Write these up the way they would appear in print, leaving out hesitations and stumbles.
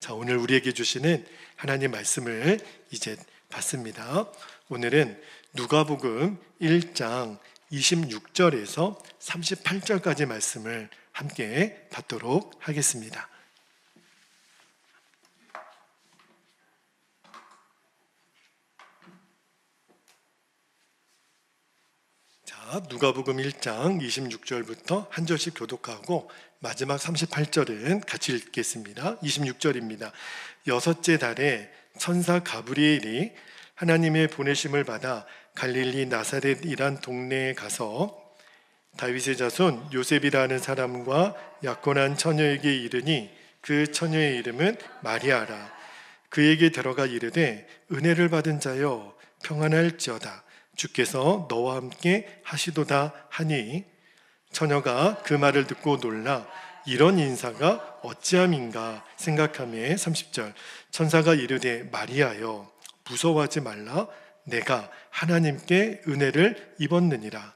자, 오늘 우리에게 주시는 하나님 말씀을 이제 봤습니다. 오늘은 누가복음 1장 26절에서 38절까지 말씀을 함께 받도록 하겠습니다. 자, 누가복음 1장 26절부터 한 절씩 교독하고 마지막 38절은 같이 읽겠습니다. 26절입니다. 여섯째 달에 천사 가브리엘이 하나님의 보내심을 받아 갈릴리 나사렛이란 동네에 가서 다윗의 자손 요셉이라는 사람과 약혼한 처녀에게 이르니 그 처녀의 이름은 마리아라. 그에게 들어가 이르되 은혜를 받은 자여 평안할지어다. 주께서 너와 함께 하시도다 하니 처녀가 그 말을 듣고 놀라 이런 인사가 어찌함인가 생각하며 30절 천사가 이르되 마리아여 무서워하지 말라. 내가 하나님께 은혜를 입었느니라.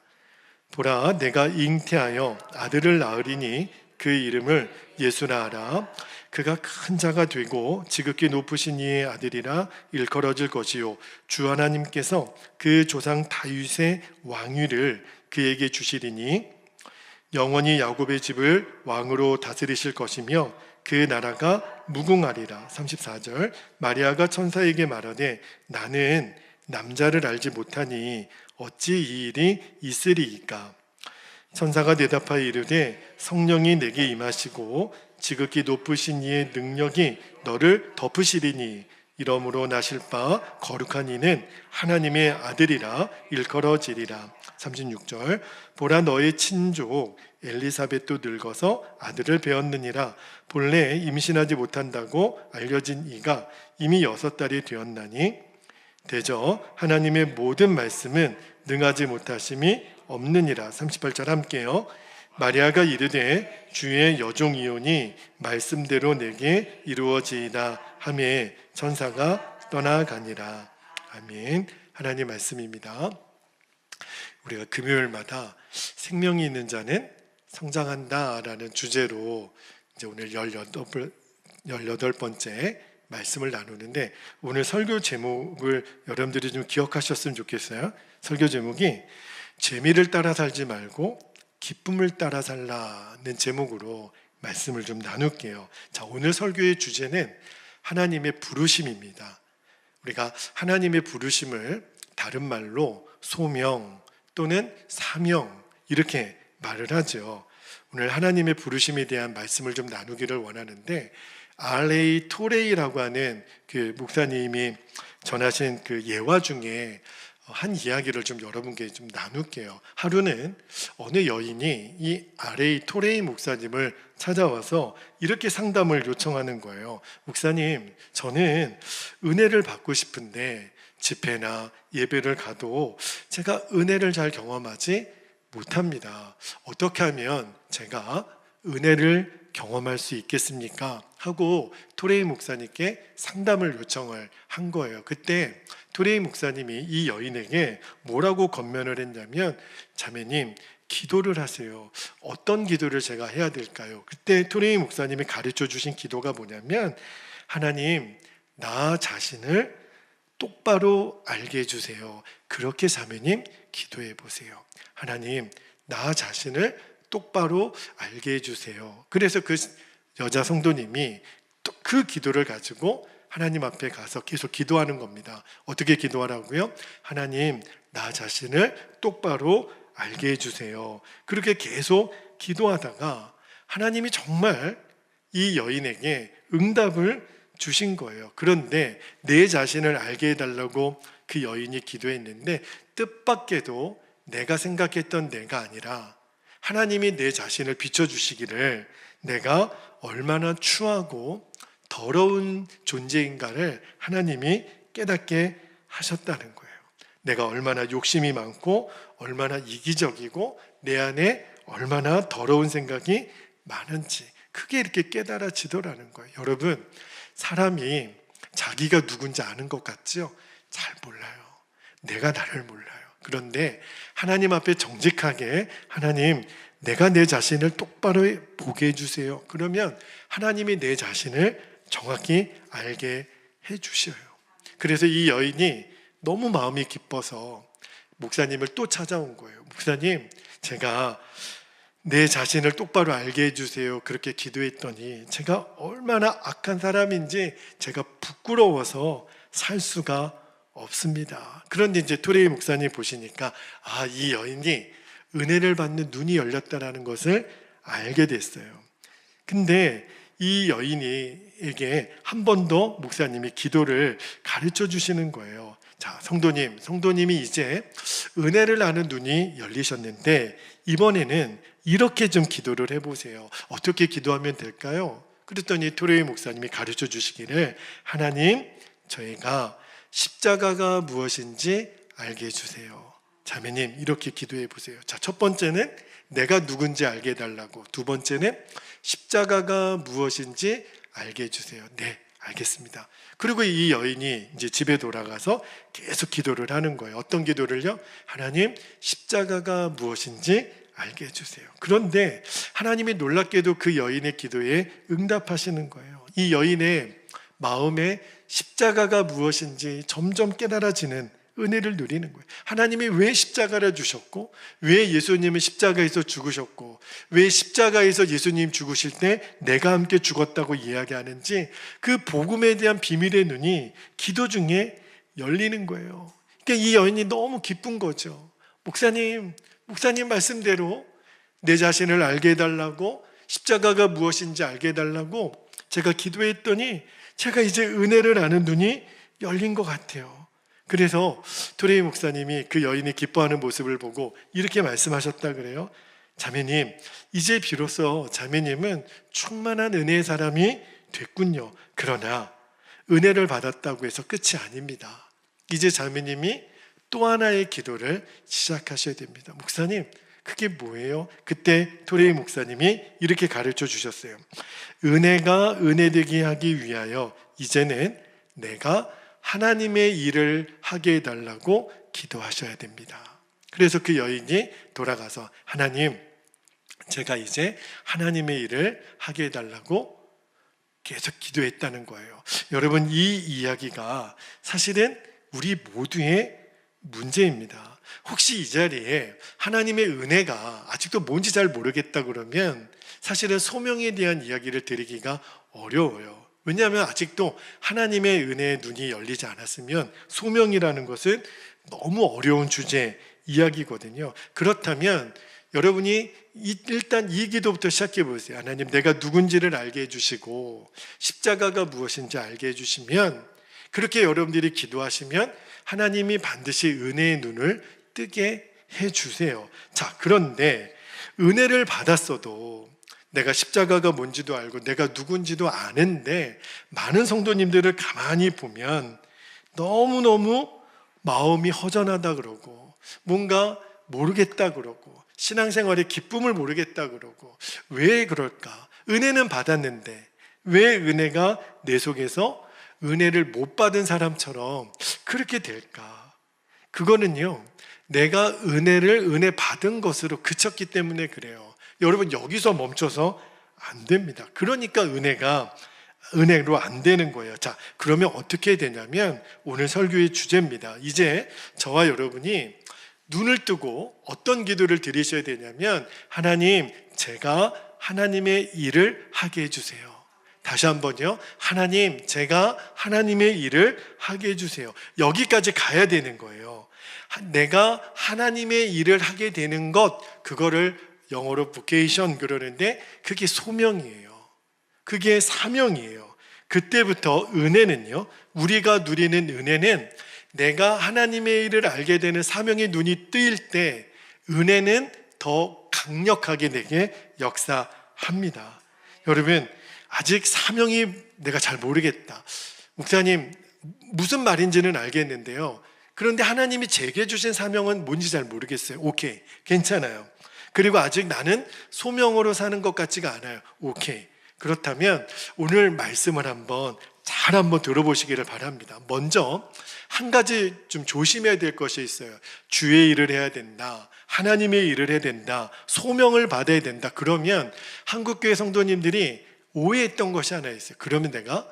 보라 내가 잉태하여 아들을 낳으리니 그 이름을 예수라 하라. 그가 큰 자가 되고 지극히 높으신 이의 아들이라 일컬어질 것이요 주 하나님께서 그 조상 다윗의 왕위를 그에게 주시리니 영원히 야곱의 집을 왕으로 다스리실 것이며 그 나라가 무궁하리라. 34절 마리아가 천사에게 말하되 나는 남자를 알지 못하니 어찌 이 일이 있으리이까. 천사가 대답하여 이르되 성령이 내게 임하시고 지극히 높으신 이의 능력이 너를 덮으시리니 이러므로 나실 바 거룩한 이는 하나님의 아들이라 일컬어지리라. 36절 보라 너의 친족 엘리사벳도 늙어서 아들을 배었느니라. 본래 임신하지 못한다고 알려진 이가 이미 6달이 되었나니 대저 하나님의 모든 말씀은 능하지 못하심이 없느니라. 38절 함께요. 마리아가 이르되 주의 여종이오니 말씀대로 내게 이루어지이다 하며 천사가 떠나가니라. 아멘. 하나님 말씀입니다. 우리가 금요일마다 생명이 있는 자는 성장한다라는 주제로 이제 오늘 18번째 말씀을 나누는데 오늘 설교 제목을 여러분들이 좀 기억하셨으면 좋겠어요. 설교 제목이 재미를 따라 살지 말고 기쁨을 따라 살라는 제목으로 말씀을 좀 나눌게요. 자, 오늘 설교의 주제는 하나님의 부르심입니다. 우리가 하나님의 부르심을 다른 말로 소명 또는 사명 이렇게 말을 하죠. 오늘 하나님의 부르심에 대한 말씀을 좀 나누기를 원하는데 R.A. 토레이라고 하는 그 목사님이 전하신 그 예화 중에 한 이야기를 좀 여러분께 좀 나눌게요. 하루는 어느 여인이 이 R.A. 토레이 목사님을 찾아와서 이렇게 상담을 요청하는 거예요. 목사님, 저는 은혜를 받고 싶은데 집회나 예배를 가도 제가 은혜를 잘 경험하지 못합니다. 어떻게 하면 제가 은혜를 경험할 수 있겠습니까? 하고 토레이 목사님께 상담을 요청을 한 거예요. 그때 토레이 목사님이 이 여인에게 뭐라고 권면을 했냐면 자매님 기도를 하세요. 어떤 기도를 제가 해야 될까요? 그때 토레이 목사님이 가르쳐 주신 기도가 뭐냐면 하나님 나 자신을 똑바로 알게 해주세요. 그렇게 자매님 기도해 보세요. 하나님 나 자신을 똑바로 알게 해주세요. 그래서 그 여자 성도님이 또 그 기도를 가지고 하나님 앞에 가서 계속 기도하는 겁니다. 어떻게 기도하라고요? 하나님 나 자신을 똑바로 알게 해주세요. 그렇게 계속 기도하다가 하나님이 정말 이 여인에게 응답을 주신 거예요. 그런데 내 자신을 알게 해달라고 그 여인이 기도했는데 뜻밖에도 내가 생각했던 내가 아니라 하나님이 내 자신을 비춰주시기를 내가 얼마나 추하고 더러운 존재인가를 하나님이 깨닫게 하셨다는 거예요. 내가 얼마나 욕심이 많고 얼마나 이기적이고 내 안에 얼마나 더러운 생각이 많은지 그게 이렇게 깨달아지더라는 거예요. 여러분, 사람이 자기가 누군지 아는 것 같죠? 잘 몰라요. 내가 나를 몰라요. 그런데 하나님 앞에 정직하게 하나님 내가 내 자신을 똑바로 보게 해주세요. 그러면 하나님이 내 자신을 정확히 알게 해주셔요. 그래서 이 여인이 너무 마음이 기뻐서 목사님을 또 찾아온 거예요. 목사님, 제가 내 자신을 똑바로 알게 해주세요. 그렇게 기도했더니 제가 얼마나 악한 사람인지 제가 부끄러워서 살 수가 없습니다. 그런데 이제 토레이 목사님 보시니까 이 여인이 은혜를 받는 눈이 열렸다라는 것을 알게 됐어요. 근데 이 여인에게 한 번 더 목사님이 기도를 가르쳐 주시는 거예요. 자, 성도님이 이제 은혜를 아는 눈이 열리셨는데 이번에는 이렇게 좀 기도를 해보세요. 어떻게 기도하면 될까요? 그랬더니 토레이 목사님이 가르쳐 주시기를, 하나님, 저희가 십자가가 무엇인지 알게 해주세요. 자매님, 이렇게 기도해 보세요. 자, 첫 번째는 내가 누군지 알게 해달라고, 두 번째는 십자가가 무엇인지 알게 해주세요. 네, 알겠습니다. 그리고 이 여인이 이제 집에 돌아가서 계속 기도를 하는 거예요. 어떤 기도를요? 하나님, 십자가가 무엇인지 알게 해주세요. 그런데 하나님이 놀랍게도 그 여인의 기도에 응답하시는 거예요. 이 여인의 마음에 십자가가 무엇인지 점점 깨달아지는 은혜를 누리는 거예요. 하나님이 왜 십자가를 주셨고, 왜 예수님은 십자가에서 죽으셨고, 왜 십자가에서 예수님 죽으실 때 내가 함께 죽었다고 이야기하는지 그 복음에 대한 비밀의 눈이 기도 중에 열리는 거예요. 그러니까 이 여인이 너무 기쁜 거죠. 목사님 말씀대로 내 자신을 알게 해달라고, 십자가가 무엇인지 알게 해달라고 제가 기도했더니 제가 이제 은혜를 아는 눈이 열린 것 같아요. 그래서 토레이 목사님이 그 여인이 기뻐하는 모습을 보고 이렇게 말씀하셨다 그래요. 자매님, 이제 비로소 자매님은 충만한 은혜의 사람이 됐군요. 그러나 은혜를 받았다고 해서 끝이 아닙니다. 이제 자매님이 또 하나의 기도를 시작하셔야 됩니다. 목사님, 그게 뭐예요? 그때 토레이 목사님이 이렇게 가르쳐 주셨어요. 은혜가 은혜되게 하기 위하여 이제는 내가 하나님의 일을 하게 해달라고 기도하셔야 됩니다. 그래서 그 여인이 돌아가서, 하나님, 제가 이제 하나님의 일을 하게 해달라고 계속 기도했다는 거예요. 여러분, 이 이야기가 사실은 우리 모두의 문제입니다. 혹시 이 자리에 하나님의 은혜가 아직도 뭔지 잘 모르겠다 그러면 사실은 소명에 대한 이야기를 드리기가 어려워요. 왜냐하면 아직도 하나님의 은혜의 눈이 열리지 않았으면 소명이라는 것은 너무 어려운 주제 이야기거든요. 그렇다면 여러분이 일단 이 기도부터 시작해 보세요. 하나님, 내가 누군지를 알게 해주시고 십자가가 무엇인지 알게 해주시면, 그렇게 여러분들이 기도하시면 하나님이 반드시 은혜의 눈을 뜨게 해주세요. 자, 그런데 은혜를 받았어도 내가 십자가가 뭔지도 알고 내가 누군지도 아는데 많은 성도님들을 가만히 보면 너무너무 마음이 허전하다 그러고 뭔가 모르겠다 그러고 신앙생활의 기쁨을 모르겠다 그러고, 왜 그럴까? 은혜는 받았는데 왜 은혜가 내 속에서 은혜를 못 받은 사람처럼 그렇게 될까? 그거는요, 내가 은혜 받은 것으로 그쳤기 때문에 그래요. 여러분, 여기서 멈춰서 안 됩니다. 그러니까 은혜로 안 되는 거예요. 자, 그러면 어떻게 되냐면 오늘 설교의 주제입니다. 이제 저와 여러분이 눈을 뜨고 어떤 기도를 드리셔야 되냐면, 하나님, 제가 하나님의 일을 하게 해주세요. 다시 한번요. 하나님, 제가 하나님의 일을 하게 해주세요. 여기까지 가야 되는 거예요. 내가 하나님의 일을 하게 되는 것, 그거를 영어로 vocation 그러는데 그게 소명이에요. 그게 사명이에요. 그때부터 은혜는요, 우리가 누리는 은혜는 내가 하나님의 일을 알게 되는 사명의 눈이 뜨일 때 은혜는 더 강력하게 내게 역사합니다. 여러분, 아직 사명이 내가 잘 모르겠다. 목사님, 무슨 말인지는 알겠는데요. 그런데 하나님이 제게 주신 사명은 뭔지 잘 모르겠어요. 오케이, 괜찮아요. 그리고 아직 나는 소명으로 사는 것 같지가 않아요. 오케이. 그렇다면 오늘 말씀을 잘 한번 들어보시기를 바랍니다. 먼저 한 가지 좀 조심해야 될 것이 있어요. 주의 일을 해야 된다, 하나님의 일을 해야 된다, 소명을 받아야 된다. 그러면 한국교회 성도님들이 오해했던 것이 하나 있어요. 그러면 내가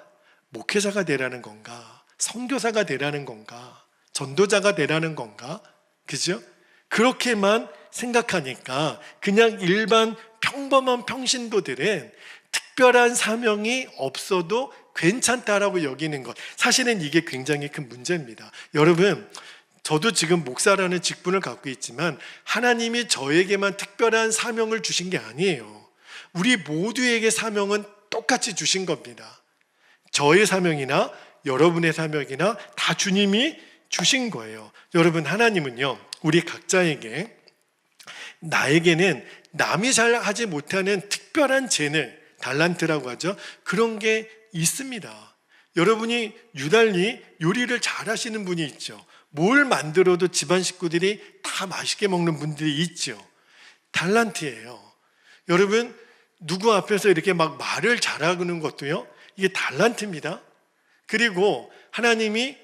목회자가 되라는 건가? 선교사가 되라는 건가? 전도자가 되라는 건가? 그죠? 그렇게만 생각하니까 그냥 일반 평범한 평신도들은 특별한 사명이 없어도 괜찮다라고 여기는 것, 사실은 이게 굉장히 큰 문제입니다. 여러분, 저도 지금 목사라는 직분을 갖고 있지만 하나님이 저에게만 특별한 사명을 주신 게 아니에요. 우리 모두에게 사명은 똑같이 주신 겁니다. 저의 사명이나 여러분의 사명이나 다 주님이 주신 거예요. 여러분, 하나님은요, 우리 각자에게, 나에게는 남이 잘 하지 못하는 특별한 재능, 달란트라고 하죠. 그런 게 있습니다. 여러분이 유달리 요리를 잘 하시는 분이 있죠. 뭘 만들어도 집안 식구들이 다 맛있게 먹는 분들이 있죠. 달란트예요. 여러분, 누구 앞에서 이렇게 막 말을 잘하는 것도요, 이게 달란트입니다. 그리고 하나님이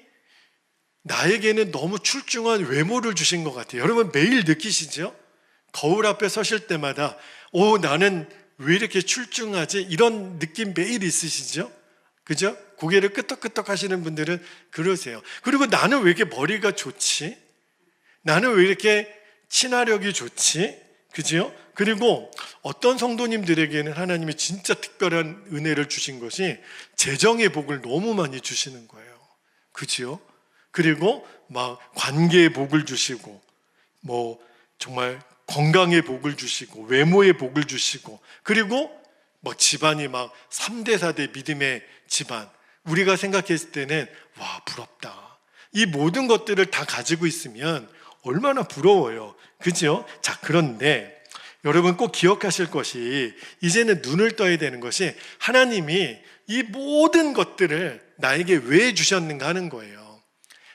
나에게는 너무 출중한 외모를 주신 것 같아요. 여러분, 매일 느끼시죠? 거울 앞에 서실 때마다 나는 왜 이렇게 출중하지? 이런 느낌 매일 있으시죠? 그죠? 고개를 끄덕끄덕 하시는 분들은 그러세요. 그리고 나는 왜 이렇게 머리가 좋지? 나는 왜 이렇게 친화력이 좋지? 그죠? 그리고 어떤 성도님들에게는 하나님이 진짜 특별한 은혜를 주신 것이 재정의 복을 너무 많이 주시는 거예요. 그죠? 그리고 막 관계의 복을 주시고, 뭐 정말 건강의 복을 주시고, 외모의 복을 주시고, 그리고 막 집안이 막 3대 4대 믿음의 집안, 우리가 생각했을 때는 와, 부럽다. 이 모든 것들을 다 가지고 있으면 얼마나 부러워요. 그죠? 자, 그런데 여러분 꼭 기억하실 것이, 이제는 눈을 떠야 되는 것이, 하나님이 이 모든 것들을 나에게 왜 주셨는가 하는 거예요.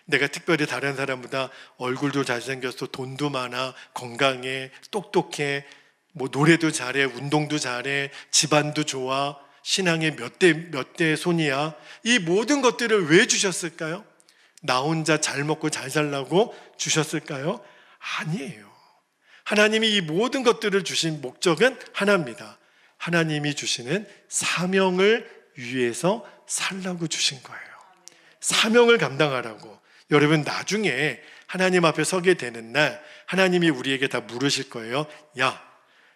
내가 특별히 다른 사람보다 얼굴도 잘생겼어, 돈도 많아, 건강해, 똑똑해, 뭐 노래도 잘해, 운동도 잘해, 집안도 좋아, 신앙의 몇 대 손이야. 이 모든 것들을 왜 주셨을까요? 나 혼자 잘 먹고 잘 살라고 주셨을까요? 아니에요. 하나님이 이 모든 것들을 주신 목적은 하나입니다. 하나님이 주시는 사명을 위해서 살라고 주신 거예요. 사명을 감당하라고. 여러분, 나중에 하나님 앞에 서게 되는 날 하나님이 우리에게 다 물으실 거예요. 야,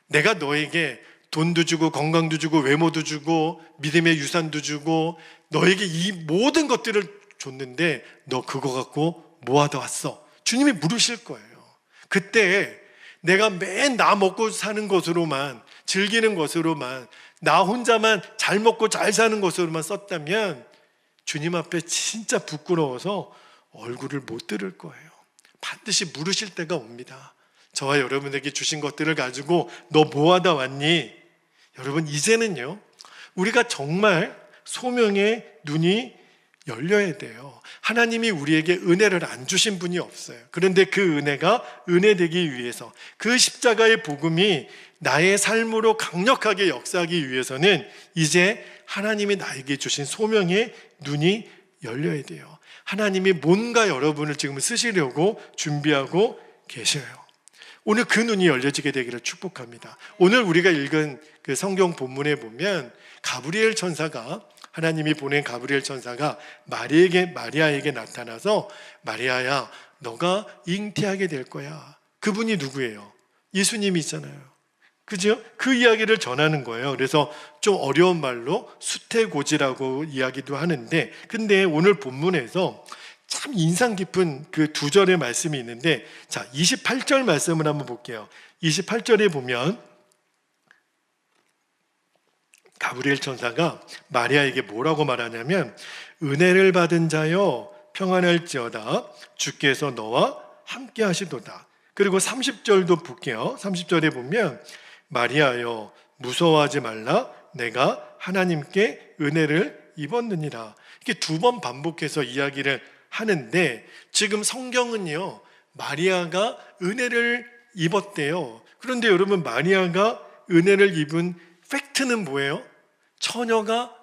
내가 너에게 돈도 주고 건강도 주고 외모도 주고 믿음의 유산도 주고 너에게 이 모든 것들을 줬는데 너 그거 갖고 뭐 하다 왔어? 주님이 물으실 거예요. 그때 내가 맨 나 먹고 사는 것으로만, 즐기는 것으로만, 나 혼자만 잘 먹고 잘 사는 것으로만 썼다면 주님 앞에 진짜 부끄러워서 얼굴을 못 들을 거예요. 반드시 물으실 때가 옵니다. 저와 여러분에게 주신 것들을 가지고 너 뭐 하다 왔니? 여러분, 이제는요, 우리가 정말 소명의 눈이 열려야 돼요. 하나님이 우리에게 은혜를 안 주신 분이 없어요. 그런데 그 은혜가 은혜되기 위해서, 그 십자가의 복음이 나의 삶으로 강력하게 역사하기 위해서는 이제 하나님이 나에게 주신 소명의 눈이 열려야 돼요. 하나님이 뭔가 여러분을 지금 쓰시려고 준비하고 계셔요. 오늘 그 눈이 열려지게 되기를 축복합니다. 오늘 우리가 읽은 그 성경 본문에 보면 가브리엘 천사가, 하나님이 보낸 가브리엘 천사가 마리아에게 나타나서 마리아야, 너가 잉태하게 될 거야. 그분이 누구예요? 예수님이잖아요. 그죠? 그 이야기를 전하는 거예요. 그래서 좀 어려운 말로 수태고지라고 이야기도 하는데, 근데 오늘 본문에서 참 인상 깊은 그 두 절의 말씀이 있는데, 자, 28절 말씀을 한번 볼게요. 28절에 보면 가브리엘 천사가 마리아에게 뭐라고 말하냐면, 은혜를 받은 자여 평안할지어다, 주께서 너와 함께 하시도다. 그리고 30절도 볼게요. 30절에 보면 마리아여 무서워하지 말라, 내가 하나님께 은혜를 입었느니라. 이렇게 두 번 반복해서 이야기를 하는데, 지금 성경은요, 마리아가 은혜를 입었대요. 그런데 여러분, 마리아가 은혜를 입은 팩트는 뭐예요? 처녀가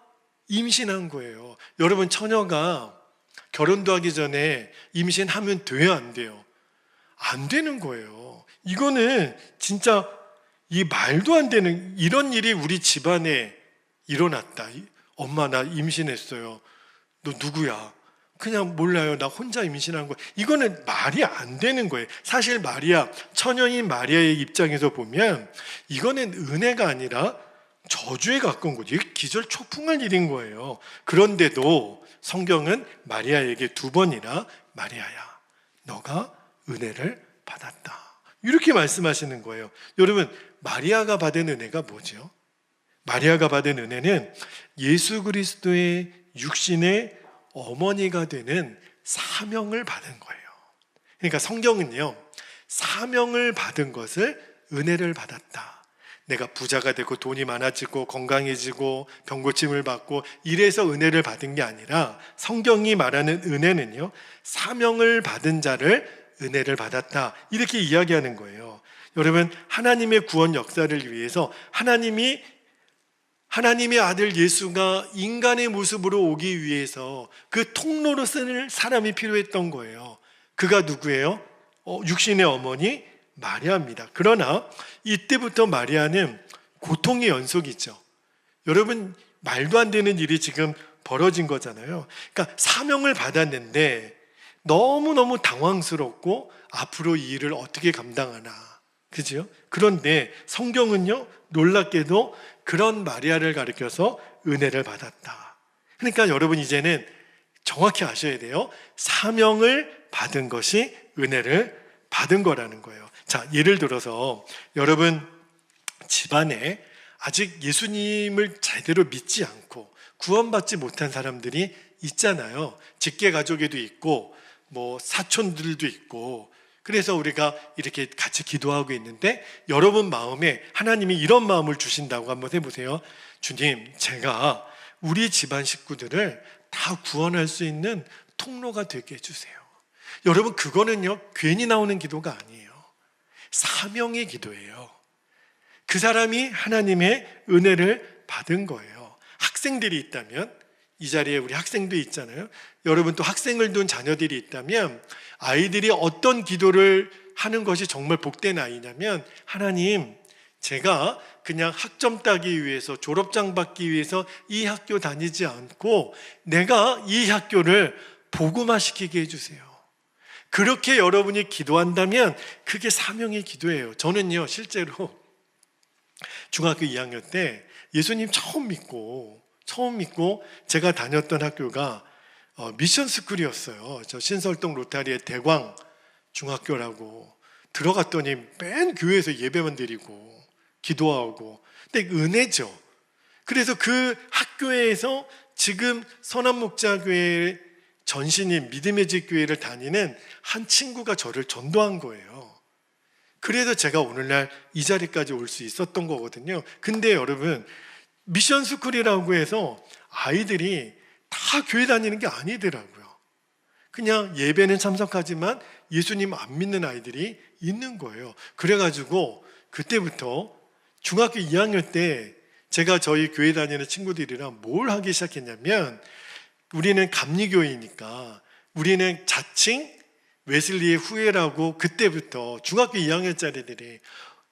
임신한 거예요. 여러분, 처녀가 결혼도 하기 전에 임신하면 돼요, 안 돼요? 안 되는 거예요. 이거는 진짜 이 말도 안 되는, 이런 일이 우리 집안에 일어났다. 엄마, 나 임신했어요. 너 누구야? 그냥 몰라요. 나 혼자 임신한 거. 이거는 말이 안 되는 거예요. 사실 마리아, 처녀인 마리아의 입장에서 보면 이거는 은혜가 아니라 저주에 가까운 거죠. 이게 기절초풍할 일인 거예요. 그런데도 성경은 마리아에게 2번이나 마리아야, 너가 은혜를 받았다, 이렇게 말씀하시는 거예요. 여러분, 마리아가 받은 은혜가 뭐죠? 마리아가 받은 은혜는 예수 그리스도의 육신의 어머니가 되는 사명을 받은 거예요. 그러니까 성경은요, 사명을 받은 것을 은혜를 받았다. 내가 부자가 되고 돈이 많아지고 건강해지고 병고침을 받고 이래서 은혜를 받은 게 아니라, 성경이 말하는 은혜는요, 사명을 받은 자를 은혜를 받았다, 이렇게 이야기하는 거예요. 여러분, 하나님의 구원 역사를 위해서 하나님의 아들 예수가 인간의 모습으로 오기 위해서 그 통로로 쓰는 사람이 필요했던 거예요. 그가 누구예요? 육신의 어머니 마리아입니다. 그러나 이때부터 마리아는 고통의 연속이죠. 여러분, 말도 안 되는 일이 지금 벌어진 거잖아요. 그러니까 사명을 받았는데 너무너무 당황스럽고 앞으로 이 일을 어떻게 감당하나, 그죠? 그런데 성경은요, 놀랍게도 그런 마리아를 가리켜서 은혜를 받았다. 그러니까 여러분, 이제는 정확히 아셔야 돼요. 사명을 받은 것이 은혜를 받은 거라는 거예요. 자, 예를 들어서 여러분 집안에 아직 예수님을 제대로 믿지 않고 구원받지 못한 사람들이 있잖아요. 직계 가족에도 있고 뭐 사촌들도 있고. 그래서 우리가 이렇게 같이 기도하고 있는데 여러분 마음에 하나님이 이런 마음을 주신다고 한번 해보세요. 주님, 제가 우리 집안 식구들을 다 구원할 수 있는 통로가 되게 해주세요. 여러분, 그거는요, 괜히 나오는 기도가 아니에요. 사명의 기도예요. 그 사람이 하나님의 은혜를 받은 거예요. 학생들이 있다면, 이 자리에 우리 학생도 있잖아요. 여러분, 또 학생을 둔 자녀들이 있다면 아이들이 어떤 기도를 하는 것이 정말 복된 아이냐면, 하나님, 제가 그냥 학점 따기 위해서, 졸업장 받기 위해서 이 학교 다니지 않고 내가 이 학교를 복음화시키게 해주세요. 그렇게 여러분이 기도한다면 그게 사명의 기도예요. 저는요, 실제로 중학교 2학년 때 예수님 처음 믿고 제가 다녔던 학교가 미션 스쿨이었어요. 저 신설동 로타리의 대광 중학교라고. 들어갔더니 맨 교회에서 예배만 드리고 기도하고. 근데 은혜죠. 그래서 그 학교에서 지금 선한목자교회 전신인 믿음의 집 교회를 다니는 한 친구가 저를 전도한 거예요. 그래서 제가 오늘날 이 자리까지 올 수 있었던 거거든요. 근데 여러분, 미션 스쿨이라고 해서 아이들이 다 교회 다니는 게 아니더라고요. 그냥 예배는 참석하지만 예수님 안 믿는 아이들이 있는 거예요. 그래가지고 그때부터 중학교 2학년 때 제가 저희 교회 다니는 친구들이랑 뭘 하기 시작했냐면, 우리는 감리교회니까 우리는 자칭 웨슬리의 후예라고, 그때부터 중학교 2학년짜리들이,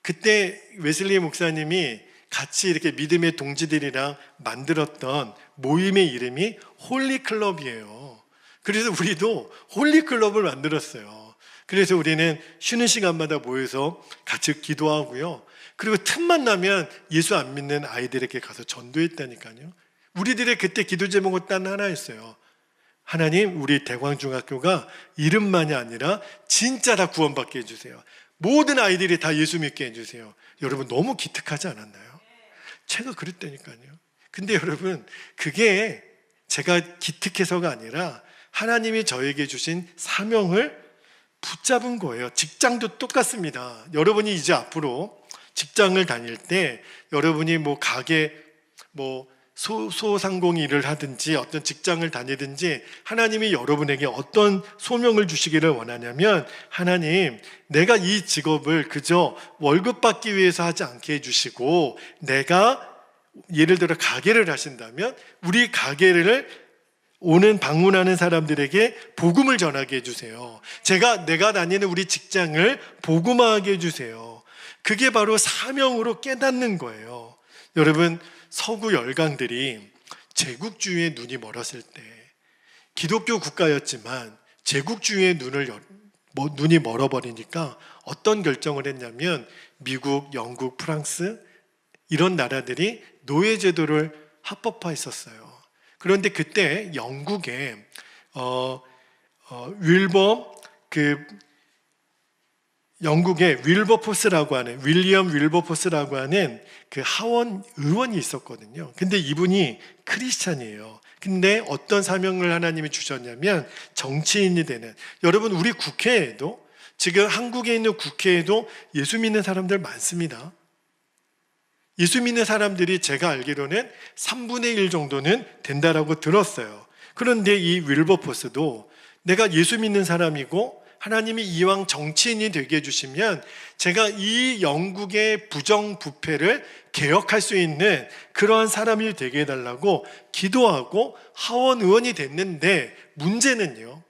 그때 웨슬리 목사님이 같이 이렇게 믿음의 동지들이랑 만들었던 모임의 이름이 홀리클럽이에요. 그래서 우리도 홀리클럽을 만들었어요. 그래서 우리는 쉬는 시간마다 모여서 같이 기도하고요. 그리고 틈만 나면 예수 안 믿는 아이들에게 가서 전도했다니까요. 우리들의 그때 기도 제목은 단 하나였어요. 하나님, 우리 대광중학교가 이름만이 아니라 진짜 다 구원받게 해주세요. 모든 아이들이 다 예수 믿게 해주세요. 여러분, 너무 기특하지 않았나요? 제가 그랬다니까요. 근데 여러분, 그게 제가 기특해서가 아니라 하나님이 저에게 주신 사명을 붙잡은 거예요. 직장도 똑같습니다. 여러분이 이제 앞으로 직장을 다닐 때 여러분이 뭐 가게 소상공 일을 하든지 어떤 직장을 다니든지 하나님이 여러분에게 어떤 소명을 주시기를 원하냐면, 하나님, 내가 이 직업을 그저 월급 받기 위해서 하지 않게 해주시고, 내가 예를 들어 가게를 하신다면 우리 가게를 오는 방문하는 사람들에게 복음을 전하게 해주세요. 내가 다니는 우리 직장을 복음화하게 해주세요. 그게 바로 사명으로 깨닫는 거예요. 여러분, 서구 열강들이 제국주의에 눈이 멀었을 때, 기독교 국가였지만 제국주의의 눈이 멀어버리니까 어떤 결정을 했냐면 미국, 영국, 프랑스 이런 나라들이 노예제도를 합법화했었어요. 그런데 그때 영국에 영국의 윌리엄 윌버포스라고 하는 그 하원 의원이 있었거든요. 근데 이분이 크리스찬이에요. 근데 어떤 사명을 하나님이 주셨냐면 정치인이 되는, 여러분 우리 국회에도, 지금 한국에 있는 국회에도 예수 믿는 사람들 많습니다. 예수 믿는 사람들이 제가 알기로는 3분의 1 정도는 된다라고 들었어요. 그런데 이 윌버포스도 내가 예수 믿는 사람이고 하나님이 이왕 정치인이 되게 해주시면 제가 이 영국의 부정부패를 개혁할 수 있는 그러한 사람이 되게 해달라고 기도하고 하원 의원이 됐는데, 문제는요,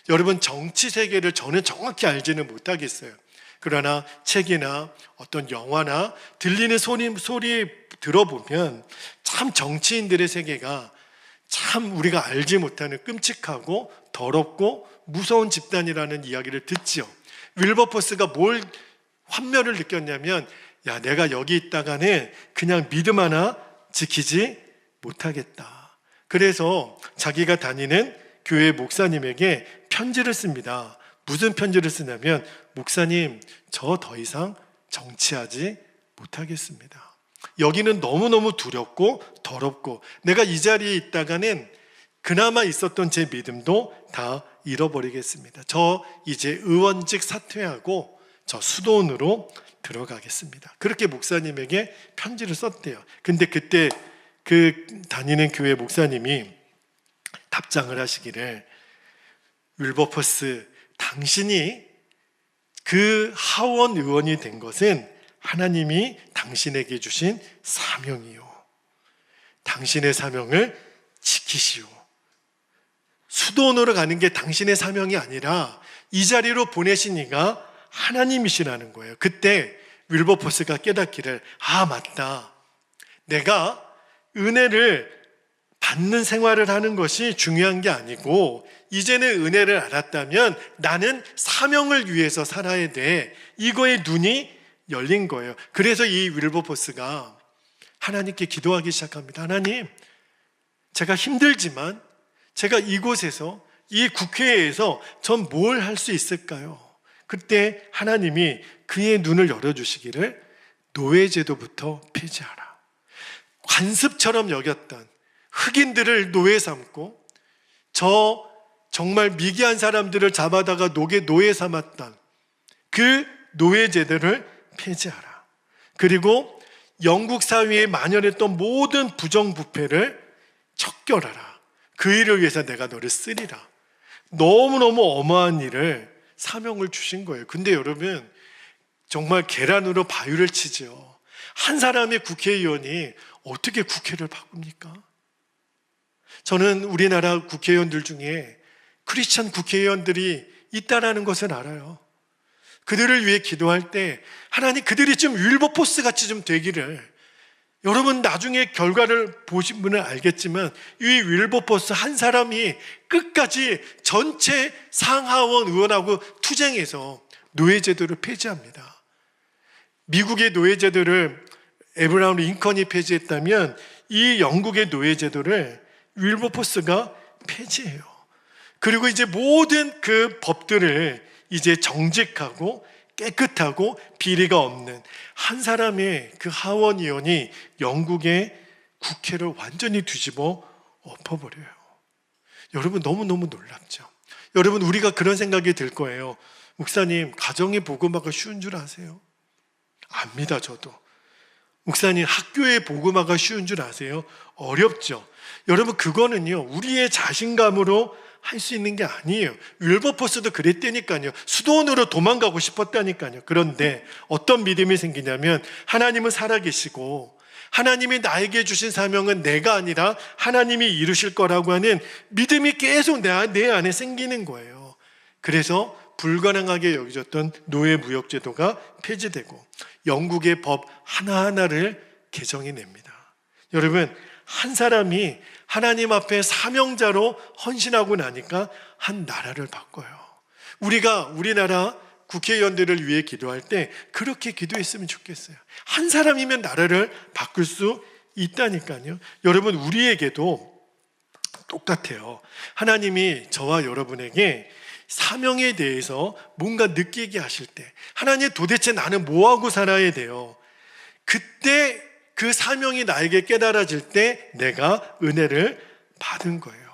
여러분 정치 세계를 저는 정확히 알지는 못하겠어요. 그러나 책이나 어떤 영화나 들리는 소리 들어보면 참 정치인들의 세계가 참 우리가 알지 못하는 끔찍하고 더럽고 무서운 집단이라는 이야기를 듣죠. 윌버포스가 뭘 환멸을 느꼈냐면, 야, 내가 여기 있다가는 그냥 믿음 하나 지키지 못하겠다. 그래서 자기가 다니는 교회 목사님에게 편지를 씁니다. 무슨 편지를 쓰냐면, 목사님, 저 더 이상 정치하지 못하겠습니다. 여기는 너무너무 두렵고 더럽고 내가 이 자리에 있다가는 그나마 있었던 제 믿음도 다 잃어버리겠습니다. 저 이제 의원직 사퇴하고 저 수도원으로 들어가겠습니다. 그렇게 목사님에게 편지를 썼대요. 근데 그때 그 다니는 교회 목사님이 답장을 하시기를, 윌버포스, 당신이 그 하원 의원이 된 것은 하나님이 당신에게 주신 사명이요. 당신의 사명을 지키시오. 수도원으로 가는 게 당신의 사명이 아니라 이 자리로 보내신 이가 하나님이시라는 거예요. 그때 윌버포스가 깨닫기를, 아, 맞다. 내가 은혜를 받는 생활을 하는 것이 중요한 게 아니고 이제는 은혜를 알았다면 나는 사명을 위해서 살아야 돼. 이거에 눈이 열린 거예요. 그래서 이 윌버포스가 하나님께 기도하기 시작합니다. 하나님, 제가 힘들지만 제가 이곳에서, 이 국회에서 전 뭘 할 수 있을까요? 그때 하나님이 그의 눈을 열어주시기를, 노예제도부터 폐지하라. 관습처럼 여겼던 흑인들을 노예 삼고 정말 미개한 사람들을 잡아다가 노예 삼았던 그 노예제도를 폐지하라. 그리고 영국 사회에 만연했던 모든 부정부패를 척결하라. 그 일을 위해서 내가 너를 쓰리라. 너무너무 어마한 일을, 사명을 주신 거예요. 근데 여러분, 정말 계란으로 바위를 치죠. 한 사람의 국회의원이 어떻게 국회를 바꿉니까? 저는 우리나라 국회의원들 중에 크리스찬 국회의원들이 있다라는 것을 알아요. 그들을 위해 기도할 때 하나님, 그들이 좀 윌버포스 같이 좀 되기를. 여러분 나중에 결과를 보신 분은 알겠지만 이 윌버포스 한 사람이 끝까지 전체 상하원 의원하고 투쟁해서 노예제도를 폐지합니다. 미국의 노예제도를 에브라함 링컨이 폐지했다면 이 영국의 노예제도를 윌버포스가 폐지해요. 그리고 이제 모든 그 법들을 이제 정직하고 깨끗하고 비리가 없는 한 사람의 그 하원 의원이 영국의 국회를 완전히 뒤집어 엎어버려요. 여러분 너무너무 놀랍죠. 여러분, 우리가 그런 생각이 들 거예요. 목사님, 가정의 복음화가 쉬운 줄 아세요? 압니다. 저도. 목사님, 학교의 복음화가 쉬운 줄 아세요? 어렵죠. 여러분, 그거는요 우리의 자신감으로 할 수 있는 게 아니에요. 윌버포스도 그랬다니까요. 수도원으로 도망가고 싶었다니까요. 그런데 어떤 믿음이 생기냐면, 하나님은 살아계시고 하나님이 나에게 주신 사명은 내가 아니라 하나님이 이루실 거라고 하는 믿음이 계속 내 안에 생기는 거예요. 그래서 불가능하게 여겨졌던 노예무역제도가 폐지되고 영국의 법 하나하나를 개정해냅니다. 여러분, 한 사람이 하나님 앞에 사명자로 헌신하고 나니까 한 나라를 바꿔요. 우리가 우리나라 국회의원들을 위해 기도할 때 그렇게 기도했으면 좋겠어요. 한 사람이면 나라를 바꿀 수 있다니까요. 여러분, 우리에게도 똑같아요. 하나님이 저와 여러분에게 사명에 대해서 뭔가 느끼게 하실 때, 하나님 도대체 나는 뭐하고 살아야 돼요? 그때 그 사명이 나에게 깨달아질 때 내가 은혜를 받은 거예요.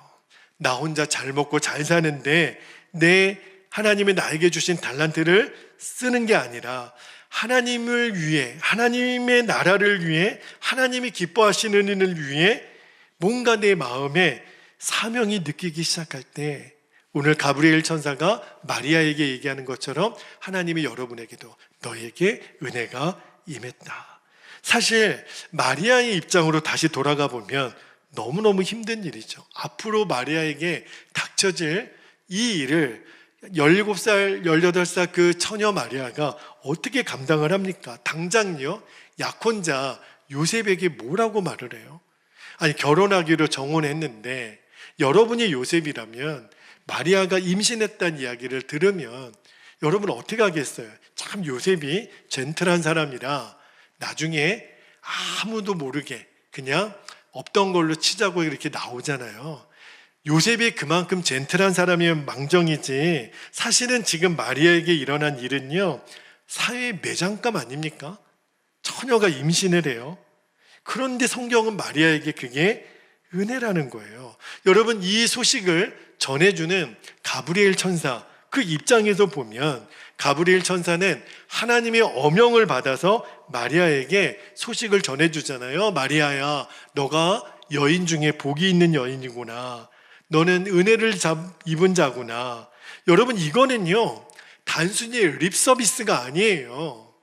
나 혼자 잘 먹고 잘 사는데 내 하나님이 나에게 주신 달란트를 쓰는 게 아니라 하나님을 위해, 하나님의 나라를 위해, 하나님이 기뻐하시는 일을 위해 뭔가 내 마음에 사명이 느끼기 시작할 때, 오늘 가브리엘 천사가 마리아에게 얘기하는 것처럼 하나님이 여러분에게도 너에게 은혜가 임했다. 사실 마리아의 입장으로 다시 돌아가 보면 너무너무 힘든 일이죠. 앞으로 마리아에게 닥쳐질 이 일을 17살, 18살 그 처녀 마리아가 어떻게 감당을 합니까? 당장요, 약혼자 요셉에게 뭐라고 말을 해요? 아니, 결혼하기로 정혼했는데 여러분이 요셉이라면 마리아가 임신했다는 이야기를 들으면 여러분 어떻게 하겠어요? 참 요셉이 젠틀한 사람이라 나중에 아무도 모르게 그냥 없던 걸로 치자고 이렇게 나오잖아요. 요셉이 그만큼 젠틀한 사람이면 망정이지, 사실은 지금 마리아에게 일어난 일은요, 사회의 매장감 아닙니까? 처녀가 임신을 해요. 그런데 성경은 마리아에게 그게 은혜라는 거예요. 여러분, 이 소식을 전해주는 가브리엘 천사, 그 입장에서 보면 가브리엘 천사는 하나님의 어명을 받아서 마리아에게 소식을 전해주잖아요. 마리아야, 너가 여인 중에 복이 있는 여인이구나. 너는 은혜를 입은 자구나. 여러분, 이거는요, 단순히 립 서비스가 아니에요.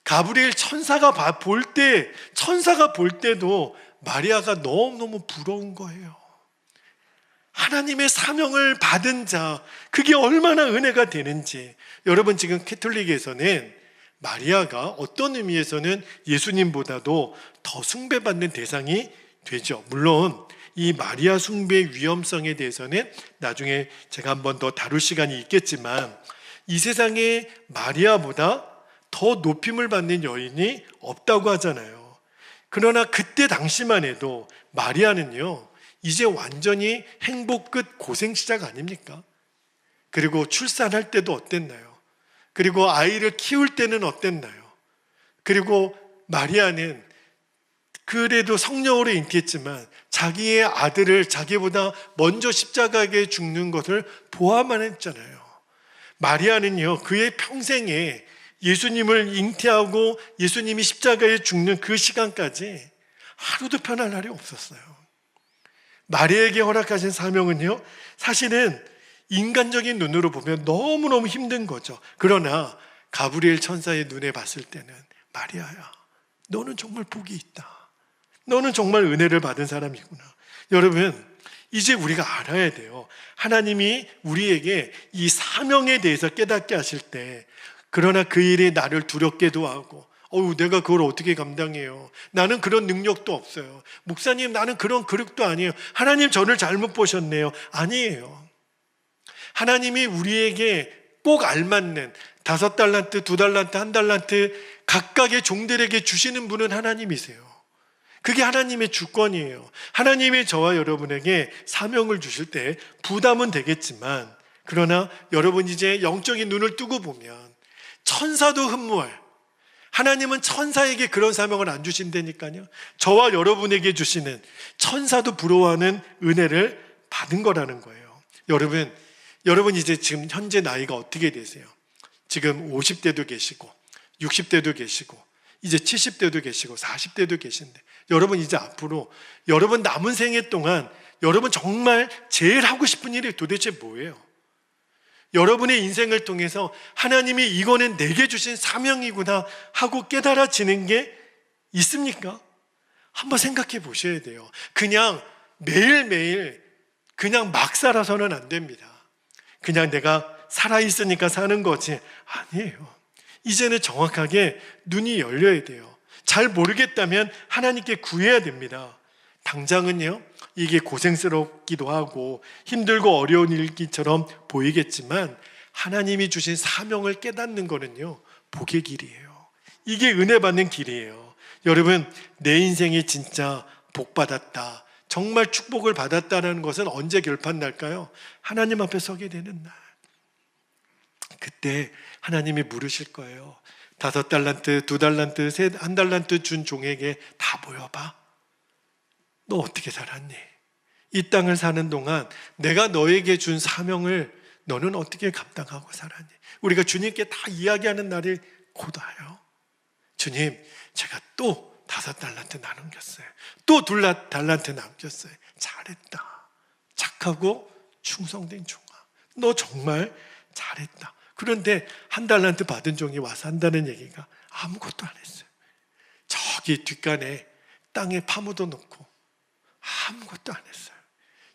가브리엘 천사가 볼 때도 마리아가 너무너무 부러운 거예요. 하나님의 사명을 받은 자, 그게 얼마나 은혜가 되는지. 여러분, 지금 캐톨릭에서는 마리아가 어떤 의미에서는 예수님보다도 더 숭배받는 대상이 되죠. 물론 이 마리아 숭배 위험성에 대해서는 나중에 제가 한번 더 다룰 시간이 있겠지만, 이 세상에 마리아보다 더 높임을 받는 여인이 없다고 하잖아요. 그러나 그때 당시만 해도 마리아는요, 이제 완전히 행복 끝 고생 시작 아닙니까? 그리고 출산할 때도 어땠나요? 그리고 아이를 키울 때는 어땠나요? 그리고 마리아는 그래도 성령으로 잉태했지만 자기의 아들을 자기보다 먼저 십자가에 죽는 것을 보아만 했잖아요. 마리아는요, 그의 평생에 예수님을 잉태하고 예수님이 십자가에 죽는 그 시간까지 하루도 편할 날이 없었어요. 마리아에게 허락하신 사명은요, 사실은 인간적인 눈으로 보면 너무너무 힘든 거죠. 그러나 가브리엘 천사의 눈에 봤을 때는, 마리아야, 너는 정말 복이 있다. 너는 정말 은혜를 받은 사람이구나. 여러분, 이제 우리가 알아야 돼요. 하나님이 우리에게 이 사명에 대해서 깨닫게 하실 때, 그러나 그 일이 나를 두렵게도 하고, 내가 그걸 어떻게 감당해요? 나는 그런 능력도 없어요. 목사님, 나는 그런 그릇도 아니에요. 하나님, 저를 잘못 보셨네요. 아니에요. 하나님이 우리에게 꼭 알맞는 5달란트, 2달란트, 1달란트 각각의 종들에게 주시는 분은 하나님이세요. 그게 하나님의 주권이에요. 하나님이 저와 여러분에게 사명을 주실 때 부담은 되겠지만, 그러나 여러분 이제 영적인 눈을 뜨고 보면 천사도 흠모할, 하나님은 천사에게 그런 사명을 안 주신다니까요. 저와 여러분에게 주시는, 천사도 부러워하는 은혜를 받은 거라는 거예요. 여러분 이제 지금 현재 나이가 어떻게 되세요? 지금 50대도 계시고 60대도 계시고 이제 70대도 계시고 40대도 계신데, 여러분 이제 앞으로 여러분 남은 생애 동안 여러분 정말 제일 하고 싶은 일이 도대체 뭐예요? 여러분의 인생을 통해서 하나님이 이거는 내게 주신 사명이구나 하고 깨달아지는 게 있습니까? 한번 생각해 보셔야 돼요. 그냥 매일매일 그냥 막 살아서는 안 됩니다. 그냥 내가 살아있으니까 사는 거지, 아니에요. 이제는 정확하게 눈이 열려야 돼요. 잘 모르겠다면 하나님께 구해야 됩니다. 당장은요, 이게 고생스럽기도 하고 힘들고 어려운 일기처럼 보이겠지만 하나님이 주신 사명을 깨닫는 거는요, 복의 길이에요. 이게 은혜 받는 길이에요. 여러분, 내 인생이 진짜 복 받았다, 정말 축복을 받았다는 것은 언제 결판 날까요? 하나님 앞에 서게 되는 날. 그때 하나님이 물으실 거예요. 5달란트, 2달란트, 1달란트 준 종에게 다 보여봐. 너 어떻게 살았니? 이 땅을 사는 동안 내가 너에게 준 사명을 너는 어떻게 감당하고 살았니? 우리가 주님께 다 이야기하는 날이 곧 와요. 주님, 제가 또 5달란트 나눠겼어요. 또 2달란트 남겼어요. 잘했다. 착하고 충성된 종아, 너 정말 잘했다. 그런데 1달란트 받은 종이 와서 한다는 얘기가 아무것도 안 했어요. 저기 뒷간에 땅에 파묻어 놓고 아무것도 안 했어요.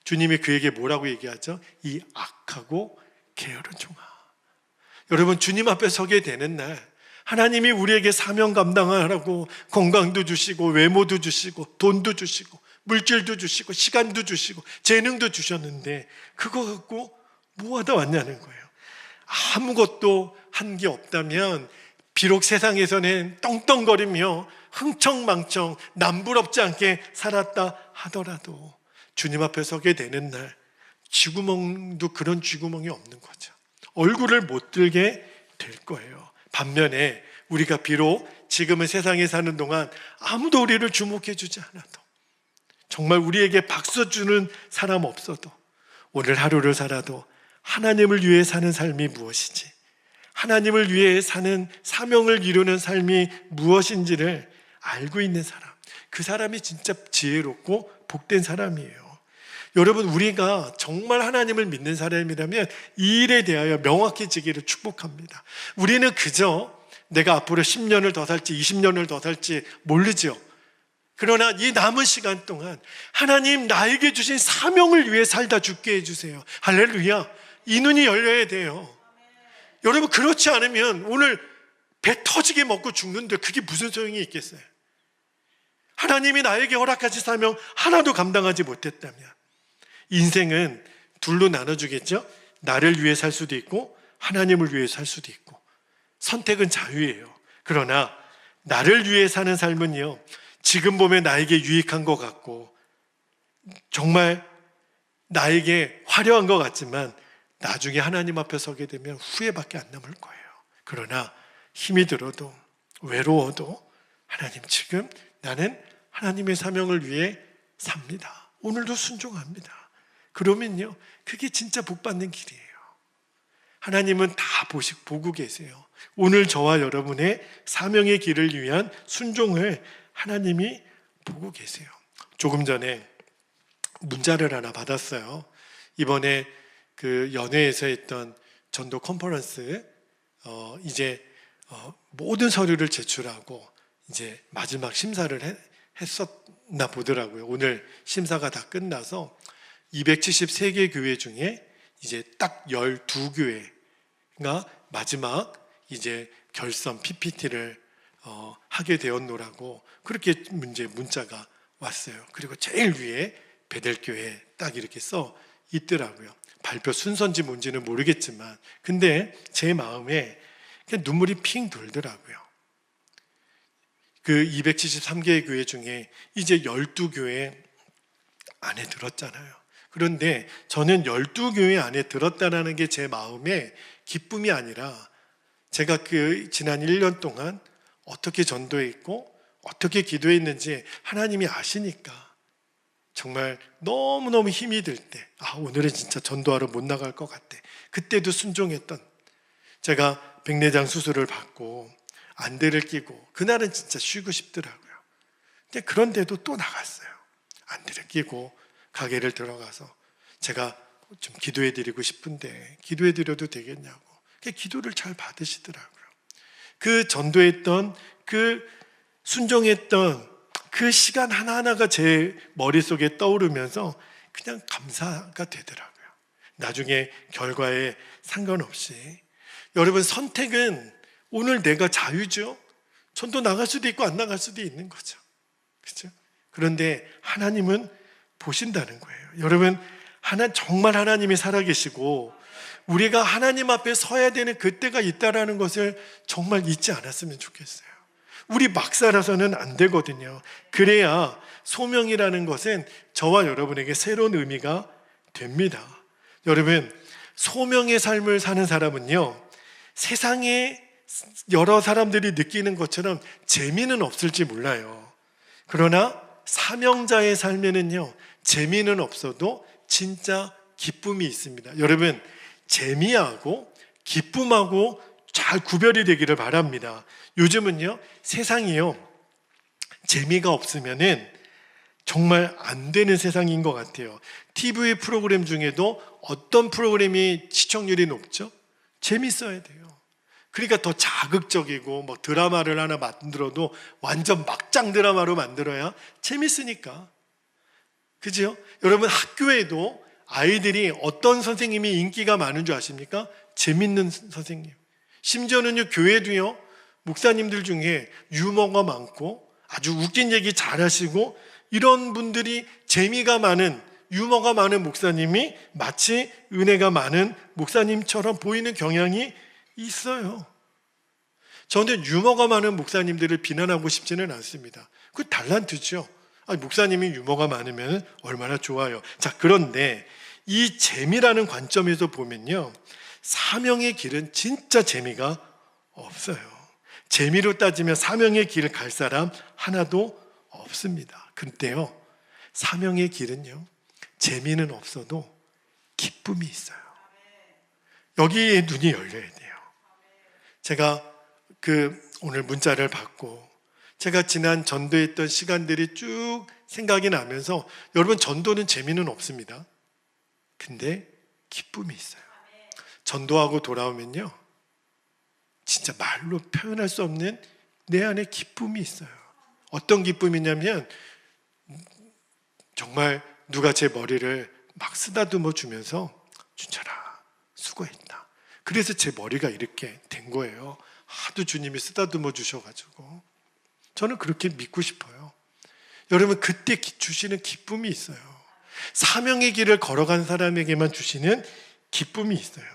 주님이 그에게 뭐라고 얘기하죠? 이 악하고 게으른 종아. 여러분, 주님 앞에 서게 되는 날 하나님이 우리에게 사명 감당하라고 건강도 주시고 외모도 주시고 돈도 주시고 물질도 주시고 시간도 주시고 재능도 주셨는데 그거 갖고 뭐하다 왔냐는 거예요. 아무것도 한 게 없다면 비록 세상에서는 떵떵거리며 흥청망청 남부럽지 않게 살았다 하더라도 주님 앞에 서게 되는 날 쥐구멍도 그런 쥐구멍이 없는 거죠. 얼굴을 못 들게 될 거예요. 반면에 우리가 비록 지금은 세상에 사는 동안 아무도 우리를 주목해 주지 않아도, 정말 우리에게 박수 주는 사람 없어도, 오늘 하루를 살아도 하나님을 위해 사는 삶이 무엇이지, 하나님을 위해 사는 사명을 이루는 삶이 무엇인지를 알고 있는 사람, 그 사람이 진짜 지혜롭고 복된 사람이에요. 여러분, 우리가 정말 하나님을 믿는 사람이라면 이 일에 대하여 명확해지기를 축복합니다. 우리는 그저 내가 앞으로 10년을 더 살지 20년을 더 살지 모르죠. 그러나 이 남은 시간 동안 하나님 나에게 주신 사명을 위해 살다 죽게 해주세요. 할렐루야. 이 눈이 열려야 돼요. 여러분, 그렇지 않으면 오늘 배 터지게 먹고 죽는데 그게 무슨 소용이 있겠어요? 하나님이 나에게 허락하신 사명 하나도 감당하지 못했다면 인생은 둘로 나눠주겠죠? 나를 위해 살 수도 있고 하나님을 위해 살 수도 있고. 선택은 자유예요. 그러나 나를 위해 사는 삶은요, 지금 보면 나에게 유익한 것 같고 정말 나에게 화려한 것 같지만 나중에 하나님 앞에 서게 되면 후회밖에 안 남을 거예요. 그러나 힘이 들어도 외로워도 하나님, 지금 나는 하나님의 사명을 위해 삽니다. 오늘도 순종합니다. 그러면요, 그게 진짜 복받는 길이에요. 하나님은 다 보고 계세요. 오늘 저와 여러분의 사명의 길을 위한 순종을 하나님이 보고 계세요. 조금 전에 문자를 하나 받았어요. 이번에 그 연회에서 했던 전도 컨퍼런스 이제 모든 서류를 제출하고 이제 마지막 심사를 했었나 보더라고요. 오늘 심사가 다 끝나서 273개 교회 중에 이제 딱 12교회가 마지막 이제 결선 PPT를 하게 되었노라고 그렇게 문자가 왔어요. 그리고 제일 위에 베델교회 딱 이렇게 써 있더라고요. 발표 순서인지 뭔지는 모르겠지만 근데 제 마음에 그냥 눈물이 핑 돌더라고요. 그 273개의 교회 중에 이제 12교회 안에 들었잖아요. 그런데 저는 12교회 안에 들었다는 게 제 마음에 기쁨이 아니라 제가 그 지난 1년 동안 어떻게 전도했고 어떻게 기도했는지 하나님이 아시니까 정말 너무너무 힘이 들 때, 오늘은 진짜 전도하러 못 나갈 것 같아. 그때도 순종했던, 제가 백내장 수술을 받고 안대를 끼고 그날은 진짜 쉬고 싶더라고요. 근데 그런데도 또 나갔어요. 안대를 끼고 가게를 들어가서 제가 좀 기도해드리고 싶은데 기도해드려도 되겠냐고. 기도를 잘 받으시더라고요. 그 전도했던, 그 순종했던 그 시간 하나하나가 제 머릿속에 떠오르면서 그냥 감사가 되더라고요. 나중에 결과에 상관없이. 여러분, 선택은 오늘 내가 자유죠. 전도 나갈 수도 있고 안 나갈 수도 있는 거죠. 그렇죠? 그런데 하나님은 보신다는 거예요. 여러분, 정말 하나님이 살아계시고 우리가 하나님 앞에 서야 되는 그때가 있다라는 것을 정말 잊지 않았으면 좋겠어요. 우리 막 살아서는 안 되거든요. 그래야 소명이라는 것은 저와 여러분에게 새로운 의미가 됩니다. 여러분, 소명의 삶을 사는 사람은요, 세상에 여러 사람들이 느끼는 것처럼 재미는 없을지 몰라요. 그러나 사명자의 삶에는요, 재미는 없어도 진짜 기쁨이 있습니다. 여러분, 재미하고 기쁨하고 잘 구별이 되기를 바랍니다. 요즘은요, 세상이요, 재미가 없으면은 정말 안 되는 세상인 것 같아요. TV 프로그램 중에도 어떤 프로그램이 시청률이 높죠? 재밌어야 돼요. 그러니까 더 자극적이고 뭐 드라마를 하나 만들어도 완전 막장 드라마로 만들어야 재밌으니까. 그죠? 여러분, 학교에도 아이들이 어떤 선생님이 인기가 많은 줄 아십니까? 재밌는 선생님. 심지어는요, 교회도요, 목사님들 중에 유머가 많고 아주 웃긴 얘기 잘하시고 이런 분들이 재미가 많은, 유머가 많은 목사님이 마치 은혜가 많은 목사님처럼 보이는 경향이 있어요. 저는 유머가 많은 목사님들을 비난하고 싶지는 않습니다. 그 달란트죠. 목사님이 유머가 많으면 얼마나 좋아요. 자, 그런데 이 재미라는 관점에서 보면요, 사명의 길은 진짜 재미가 없어요. 재미로 따지면 사명의 길을 갈 사람 하나도 없습니다. 근데요, 사명의 길은요, 재미는 없어도 기쁨이 있어요. 여기에 눈이 열려야 돼요. 제가 오늘 문자를 받고 제가 지난 전도했던 시간들이 쭉 생각이 나면서, 여러분, 전도는 재미는 없습니다. 근데 기쁨이 있어요. 전도하고 돌아오면요, 진짜 말로 표현할 수 없는 내 안에 기쁨이 있어요. 어떤 기쁨이냐면, 정말 누가 제 머리를 막 쓰다듬어 주면서 준철아, 수고했다. 그래서 제 머리가 이렇게 된 거예요. 하도 주님이 쓰다듬어 주셔가지고. 저는 그렇게 믿고 싶어요. 여러분, 그때 주시는 기쁨이 있어요. 사명의 길을 걸어간 사람에게만 주시는 기쁨이 있어요.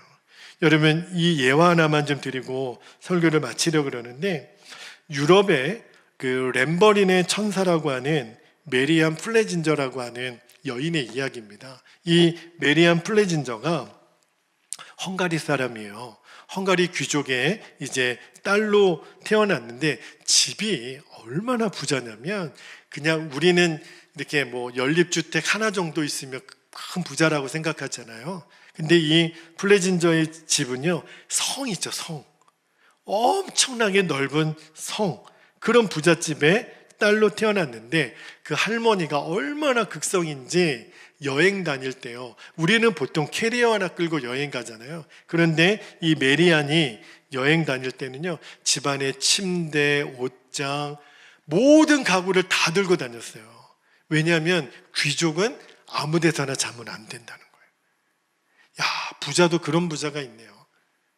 여러분, 이 예화 하나만 좀 드리고 설교를 마치려고 그러는데, 유럽의 램버린의 천사라고 하는 메리안 플레진저라고 하는 여인의 이야기입니다. 이 메리안 플레진저가 헝가리 사람이에요. 헝가리 귀족의 이제 딸로 태어났는데 집이 얼마나 부자냐면, 그냥 우리는 이렇게 뭐 연립주택 하나 정도 있으면 큰 부자라고 생각하잖아요. 근데 이 플레진저의 집은요, 성 있죠, 성. 엄청나게 넓은 성. 그런 부잣집에 딸로 태어났는데, 그 할머니가 얼마나 극성인지 여행 다닐 때요, 우리는 보통 캐리어 하나 끌고 여행 가잖아요. 그런데 이 메리안이 여행 다닐 때는요, 집안에 침대, 옷장, 모든 가구를 다 들고 다녔어요. 왜냐하면 귀족은 아무 데서나 자면 안 된다는 거예요. 야, 부자도 그런 부자가 있네요.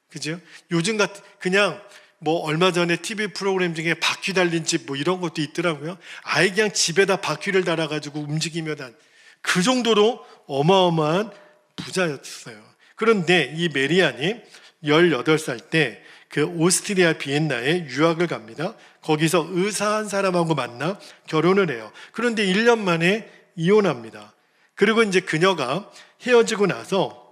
그죠? 요즘 그냥 뭐 얼마 전에 TV 프로그램 중에 바퀴 달린 집 뭐 이런 것도 있더라고요. 아예 그냥 집에다 바퀴를 달아가지고 움직이면 그 정도로 어마어마한 부자였어요. 그런데 이 메리안이 18살 때 오스트리아 비엔나에 유학을 갑니다. 거기서 의사 한 사람하고 만나 결혼을 해요. 그런데 1년 만에 이혼합니다. 그리고 이제 그녀가 헤어지고 나서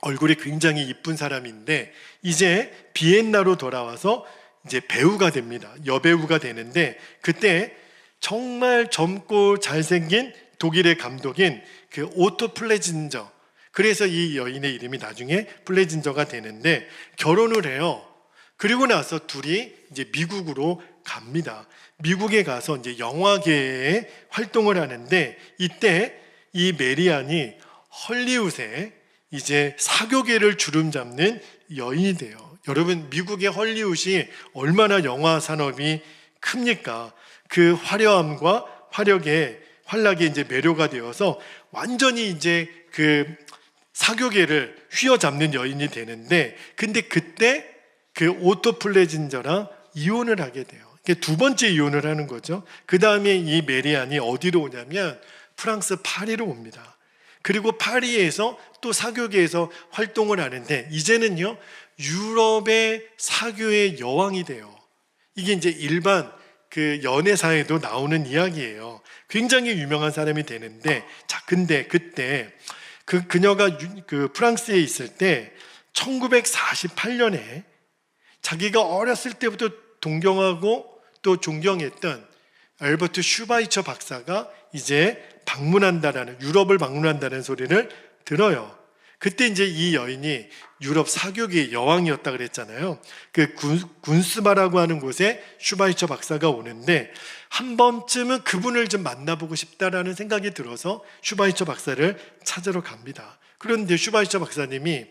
얼굴이 굉장히 이쁜 사람인데, 이제 비엔나로 돌아와서 이제 배우가 됩니다. 여배우가 되는데, 그때 정말 젊고 잘생긴 독일의 감독인 오토 플레진저, 그래서 이 여인의 이름이 나중에 플레진저가 되는데 결혼을 해요. 그리고 나서 둘이 이제 미국으로 갑니다. 미국에 가서 이제 영화계에 활동을 하는데, 이때 이 메리안이 헐리우드에 이제 사교계를 주름잡는 여인이 돼요. 여러분, 미국의 헐리우드이 얼마나 영화 산업이 큽니까? 그 화려함과 활락에 이제 매료가 되어서 완전히 이제 사교계를 휘어잡는 여인이 되는데, 근데 그때 오토 플레진저랑 이혼을 하게 돼요. 두 번째 이혼을 하는 거죠. 그 다음에 이 메리안이 어디로 오냐면 프랑스 파리로 옵니다. 그리고 파리에서 또 사교계에서 활동을 하는데 이제는요 유럽의 사교의 여왕이 돼요. 이게 이제 일반 그 연애사에도 나오는 이야기예요. 굉장히 유명한 사람이 되는데, 자 근데 그때 그녀가 그 프랑스에 있을 때 1948년에 자기가 어렸을 때부터 동경하고 또 존경했던 알버트 슈바이처 박사가 이제 방문한다라는, 유럽을 방문한다는 소리를 들어요. 그때 이제 이 여인이 유럽 사교계의 여왕이었다 그랬잖아요. 그 군스바라고 하는 곳에 슈바이처 박사가 오는데 한 번쯤은 그분을 좀 만나보고 싶다라는 생각이 들어서 슈바이처 박사를 찾으러 갑니다. 그런데 슈바이처 박사님이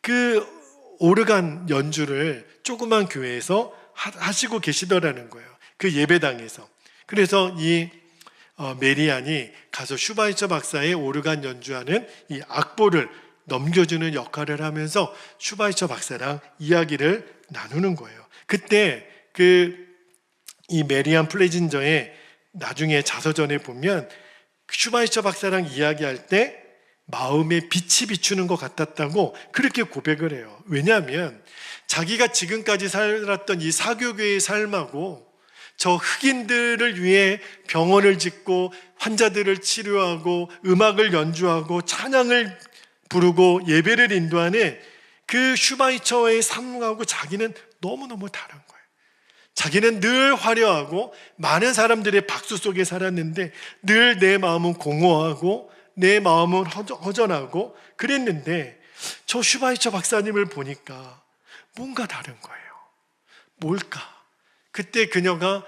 그 오르간 연주를 조그만 교회에서 하시고 계시더라는 거예요. 그 예배당에서. 그래서 이 메리안이 가서 슈바이처 박사의 오르간 연주하는 이 악보를 넘겨주는 역할을 하면서 슈바이처 박사랑 이야기를 나누는 거예요. 그때 이 메리안 플레진저의 나중에 자서전에 보면 슈바이처 박사랑 이야기할 때 마음에 빛이 비추는 것 같았다고 그렇게 고백을 해요. 왜냐하면 자기가 지금까지 살았던 이 사교계의 삶하고 저 흑인들을 위해 병원을 짓고 환자들을 치료하고 음악을 연주하고 찬양을 부르고 예배를 인도하는 그 슈바이처의 삶하고 자기는 너무너무 다른 거예요. 자기는 늘 화려하고 많은 사람들의 박수 속에 살았는데 늘 내 마음은 공허하고 내 마음은 허전하고 그랬는데 저 슈바이처 박사님을 보니까 뭔가 다른 거예요. 뭘까? 그때 그녀가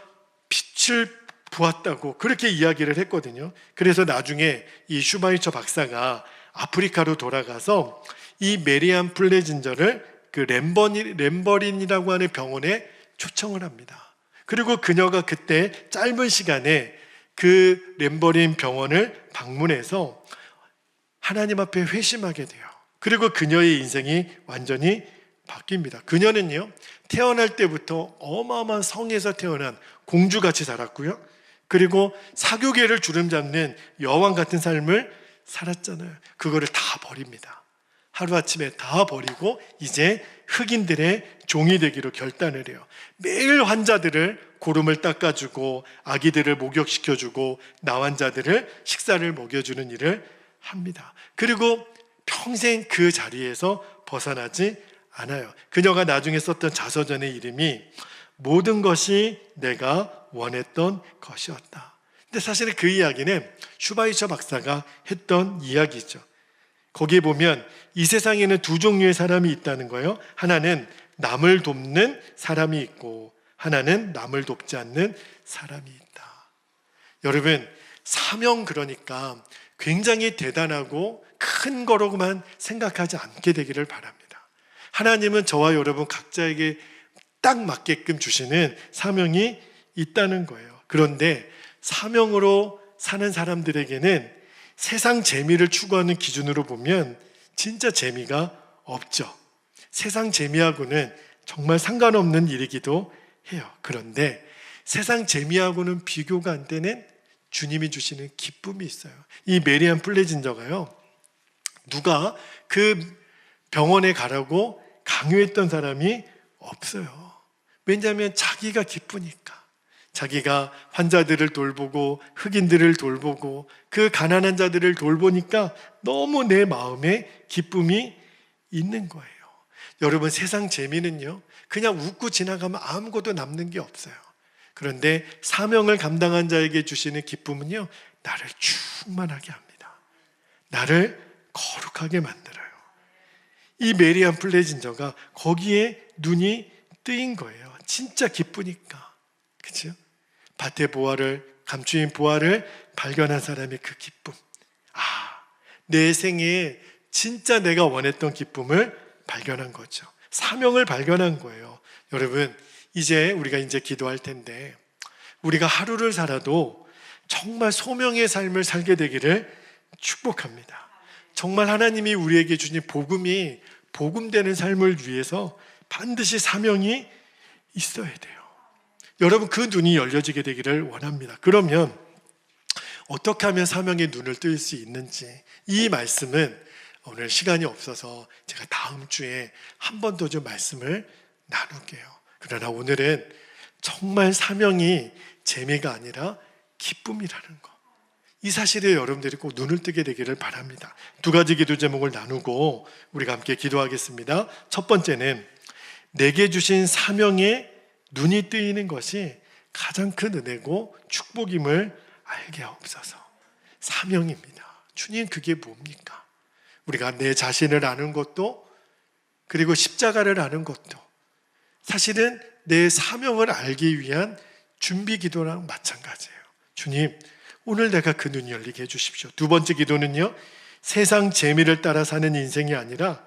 빛을 보았다고 그렇게 이야기를 했거든요. 그래서 나중에 이 슈바이처 박사가 아프리카로 돌아가서 이 메리안 플레진저를 그 램버린이라고 하는 병원에 초청을 합니다. 그리고 그녀가 그때 짧은 시간에 그 램버린 병원을 방문해서 하나님 앞에 회심하게 돼요. 그리고 그녀의 인생이 완전히 바뀝니다. 그녀는요 태어날 때부터 어마어마한 성에서 태어난 공주같이 살았고요, 그리고 사교계를 주름잡는 여왕 같은 삶을 살았잖아요. 그거를 다 버립니다. 하루아침에 다 버리고 이제 흑인들의 종이 되기로 결단을 해요. 매일 환자들을 고름을 닦아주고 아기들을 목욕시켜주고 나환자들을 식사를 먹여주는 일을 합니다. 그리고 평생 그 자리에서 벗어나지 않아요. 그녀가 나중에 썼던 자서전의 이름이 모든 것이 내가 원했던 것이었다. 근데 사실은 그 이야기는 슈바이처 박사가 했던 이야기죠. 거기에 보면 이 세상에는 두 종류의 사람이 있다는 거예요. 하나는 남을 돕는 사람이 있고 하나는 남을 돕지 않는 사람이 있다. 여러분, 사명 그러니까 굉장히 대단하고 큰 거로만 생각하지 않게 되기를 바랍니다. 하나님은 저와 여러분 각자에게 딱 맞게끔 주시는 사명이 있다는 거예요. 그런데 사명으로 사는 사람들에게는 세상 재미를 추구하는 기준으로 보면 진짜 재미가 없죠. 세상 재미하고는 정말 상관없는 일이기도 해요. 그런데 세상 재미하고는 비교가 안 되는 주님이 주시는 기쁨이 있어요. 이 메리안 플레진저가요, 누가 그 병원에 가라고 강요했던 사람이 없어요. 왜냐하면 자기가 기쁘니까. 자기가 환자들을 돌보고 흑인들을 돌보고 그 가난한 자들을 돌보니까 너무 내 마음에 기쁨이 있는 거예요. 여러분, 세상 재미는요 그냥 웃고 지나가면 아무것도 남는 게 없어요. 그런데 사명을 감당한 자에게 주시는 기쁨은요 나를 충만하게 합니다. 나를 거룩하게 만들어요. 이 메리안 플레진저가 거기에 눈이 뜨인 거예요. 진짜 기쁘니까. 그렇죠? 밭의 보화를, 감추인 보화를 발견한 사람의 그 기쁨. 내 생에 진짜 내가 원했던 기쁨을 발견한 거죠. 사명을 발견한 거예요. 여러분, 우리가 이제 기도할 텐데 우리가 하루를 살아도 정말 소명의 삶을 살게 되기를 축복합니다. 정말 하나님이 우리에게 주신 복음이 복음되는 삶을 위해서 반드시 사명이 있어야 돼요. 여러분 그 눈이 열려지게 되기를 원합니다. 그러면 어떻게 하면 사명의 눈을 뜰 수 있는지, 이 말씀은 오늘 시간이 없어서 제가 다음 주에 한 번 더 좀 말씀을 나눌게요. 그러나 오늘은 정말 사명이 재미가 아니라 기쁨이라는 것, 이 사실에 여러분들이 꼭 눈을 뜨게 되기를 바랍니다. 두 가지 기도 제목을 나누고 우리가 함께 기도하겠습니다. 첫 번째는 내게 주신 사명에 눈이 뜨이는 것이 가장 큰 은혜고 축복임을 알게 하옵소서. 사명입니다. 주님, 그게 뭡니까? 우리가 내 자신을 아는 것도, 그리고 십자가를 아는 것도 사실은 내 사명을 알기 위한 준비 기도랑 마찬가지예요. 주님, 오늘 내가 그 눈이 열리게 해주십시오. 두 번째 기도는요, 세상 재미를 따라 사는 인생이 아니라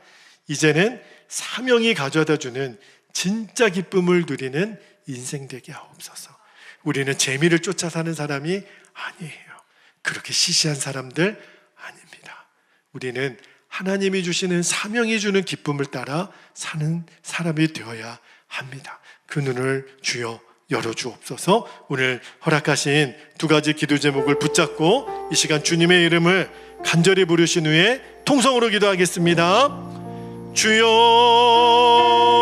이제는 사명이 가져다 주는 진짜 기쁨을 누리는 인생 되게 하옵소서. 우리는 재미를 쫓아 사는 사람이 아니에요. 그렇게 시시한 사람들 아닙니다. 우리는 하나님이 주시는 사명이 주는 기쁨을 따라 사는 사람이 되어야 합니다. 그 눈을 주여 열어주옵소서. 오늘 허락하신 두 가지 기도 제목을 붙잡고 이 시간 주님의 이름을 간절히 부르신 후에 통성으로 기도하겠습니다. 주여